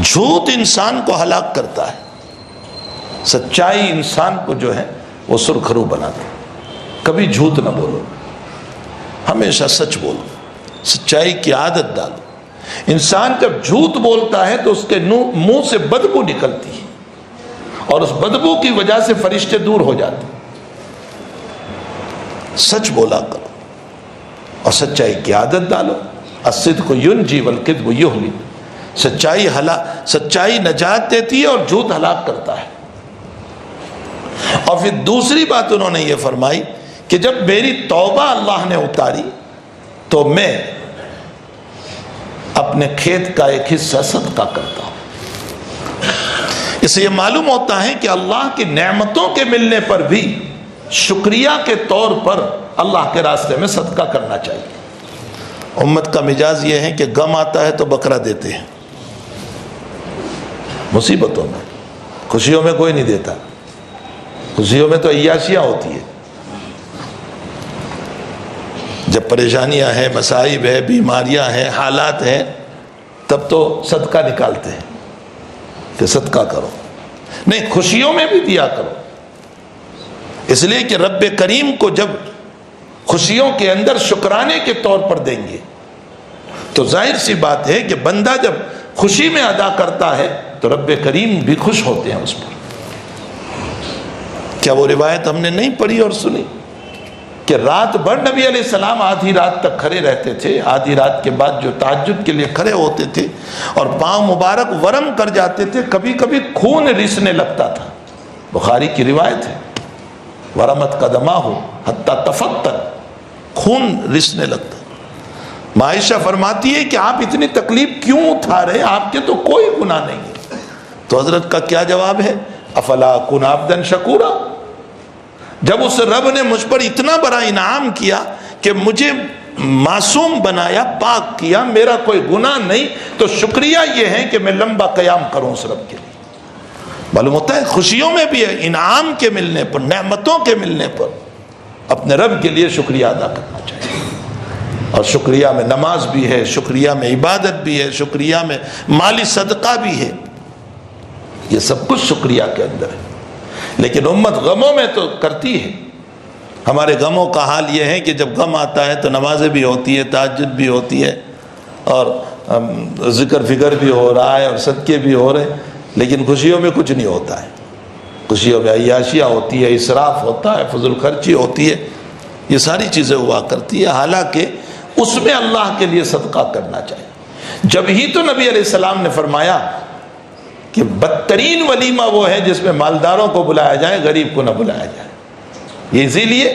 جھوٹ انسان کو ہلاک کرتا ہے، سچائی انسان کو جو ہے وہ سرخرو بناتا ہے۔ کبھی جھوٹ نہ بولو، ہمیشہ سچ بولو، سچائی کی عادت ڈالو۔ انسان جب جھوٹ بولتا ہے تو اس کے منہ سے بدبو نکلتی ہے، اور اس بدبو کی وجہ سے فرشتے دور ہو جاتے ہیں۔ سچ بولا کرو اور سچائی کی عادت ڈالو۔ الصدق ینجی والکذب یہلک، سچائی نجات دیتی ہے اور جھوٹ ہلاک کرتا ہے۔ اور پھر دوسری بات انہوں نے یہ فرمائی کہ جب میری توبہ اللہ نے اتاری تو میں اپنے کھیت کا ایک حصہ صدقہ کرتا ہوں۔ اس سے یہ معلوم ہوتا ہے کہ اللہ کی نعمتوں کے ملنے پر بھی شکریہ کے طور پر اللہ کے راستے میں صدقہ کرنا چاہیے۔ امت کا مزاج یہ ہے کہ غم آتا ہے تو بکرا دیتے ہیں، مصیبتوں میں، خوشیوں میں کوئی نہیں دیتا۔ خوشیوں میں تو عیاشیاں ہوتی ہے، جب پریشانیاں ہیں، مصائب ہے، بیماریاں ہیں، حالات ہیں، تب تو صدقہ نکالتے ہیں کہ صدقہ کرو۔ نہیں، خوشیوں میں بھی دیا کرو، اس لیے کہ رب کریم کو جب خوشیوں کے اندر شکرانے کے طور پر دیں گے تو ظاہر سی بات ہے کہ بندہ جب خوشی میں ادا کرتا ہے تو رب کریم بھی خوش ہوتے ہیں اس پر۔ کیا وہ روایت ہم نے نہیں پڑھی اور سنی کہ رات بھر نبی علیہ السلام آدھی رات تک کھڑے رہتے تھے، آدھی رات کے بعد جو تہجد کے لیے کھڑے ہوتے تھے اور پاؤں مبارک ورم کر جاتے تھے، کبھی کبھی خون رسنے لگتا تھا۔ بخاری کی روایت ہے، ورمت قدماہ حتی تفطر، خون رسنے لگتا۔ عائشہ فرماتی ہے کہ آپ اتنی تکلیف کیوں اٹھا رہے، آپ کے تو کوئی گناہ نہیں ہے۔ تو حضرت کا کیا جواب ہے؟ افلا اکون عبدا شکورا، جب اس رب نے مجھ پر اتنا بڑا انعام کیا کہ مجھے معصوم بنایا، پاک کیا، میرا کوئی گناہ نہیں، تو شکریہ یہ ہے کہ میں لمبا قیام کروں اس رب کے لیے۔ معلوم ہوتا ہے خوشیوں میں بھی ہے، انعام کے ملنے پر، نعمتوں کے ملنے پر اپنے رب کے لیے شکریہ ادا کرنا چاہیے۔ اور شکریہ میں نماز بھی ہے، شکریہ میں عبادت بھی ہے، شکریہ میں مالی صدقہ بھی ہے، یہ سب کچھ شکریہ کے اندر ہے۔ لیکن امت غموں میں تو کرتی ہے۔ ہمارے غموں کا حال یہ ہے کہ جب غم آتا ہے تو نمازیں بھی ہوتی ہے، تہجد بھی ہوتی ہے، اور ذکر فکر بھی ہو رہا ہے اور صدقے بھی ہو رہے ہیں، لیکن خوشیوں میں کچھ نہیں ہوتا ہے۔ خوشیوں میں عیاشیاں ہوتی ہے، اسراف ہوتا ہے، فضول خرچی ہوتی ہے، یہ ساری چیزیں ہوا کرتی ہے۔ حالانکہ اس میں اللہ کے لیے صدقہ کرنا چاہیے۔ جب ہی تو نبی علیہ السلام نے فرمایا کہ بدترین ولیمہ وہ ہے جس میں مالداروں کو بلایا جائے، غریب کو نہ بلایا جائے۔ یہ اسی لیے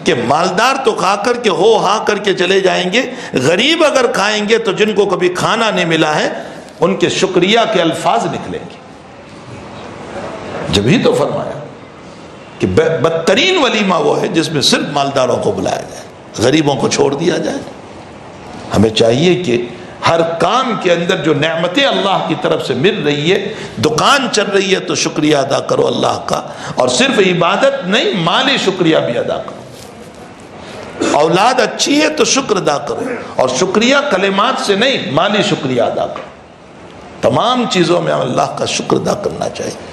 کہ مالدار تو کھا کر کے ہو ہاں کر کے چلے جائیں گے، غریب اگر کھائیں گے تو جن کو کبھی کھانا نہیں ملا ہے ان کے شکریہ کے الفاظ نکلیں گے۔ جب ہی تو فرمایا کہ بدترین ولیمہ وہ ہے جس میں صرف مالداروں کو بلایا جائے، غریبوں کو چھوڑ دیا جائے۔ ہمیں چاہیے کہ ہر کام کے اندر جو نعمتیں اللہ کی طرف سے مل رہی ہے، دکان چل رہی ہے تو شکریہ ادا کرو اللہ کا، اور صرف عبادت نہیں، مالی شکریہ بھی ادا کرو۔ اولاد اچھی ہے تو شکر ادا کرو، اور شکریہ کلمات سے نہیں، مالی شکریہ ادا کرو۔ تمام چیزوں میں اللہ کا شکر ادا کرنا چاہیے۔